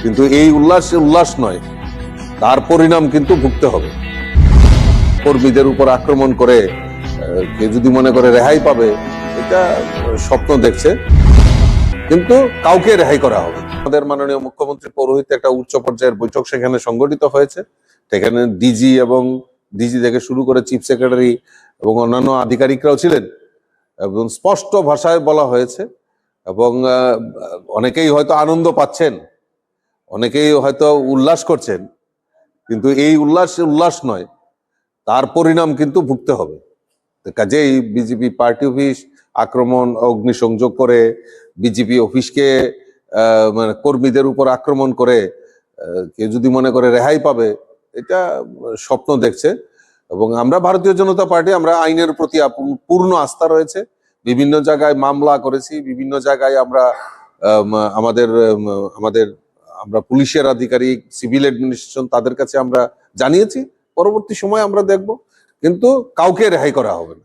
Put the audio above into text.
কিন্তু এই উল্লাস নয়, তার পরিণাম কিন্তু ভুগতে হবে। কর্মীদের উপর আক্রমণ করে কেউ যদি মনে করে রেহাই পাবে, এটা স্বপ্ন দেখছে, কিন্তু কাউকে রেহাই করা হবে। আমাদের মাননীয় মুখ্যমন্ত্রী পৌরোহিত্যে একটা উচ্চ পর্যায়ের বৈঠক সেখানে সংগঠিত হয়েছে। সেখানে ডিজি এবং ডিজি থেকে শুরু করে চিফ সেক্রেটারি এবং অন্যান্য আধিকারিকরাও ছিলেন, এবং স্পষ্ট ভাষায় বলা হয়েছে। এবং অনেকেই হয়তো আনন্দ পাচ্ছেন, অনেকেই হয়তো উল্লাস করছেন, কিন্তু এই উল্লাস নয়, তার পরিণাম কিন্তু ভুগতে হবে। কাজেই বিজেপি পার্টি অফিস আক্রমণ, অগ্নিসংযোগ করে বিজেপি অফিসকে মানে কর্মীদের উপর আক্রমণ করে কেউ যদি মনে করে রেহাই পাবে, এটা স্বপ্ন দেখছে। এবং আমরা ভারতীয় জনতা পার্টি, আমরা আইনের প্রতি পূর্ণ আস্থা রয়েছে। বিভিন্ন জায়গায় মামলা করেছি, বিভিন্ন জায়গায় আমরা আমাদের আমরা পুলিশের আধিকারিক, সিভিল অ্যাডমিনিস্ট্রেশন, তাদের কাছে আমরা জানিয়েছি। পরবর্তী সময় আমরা দেখব, কিন্তু কাউকে রেহাই করা হবে না।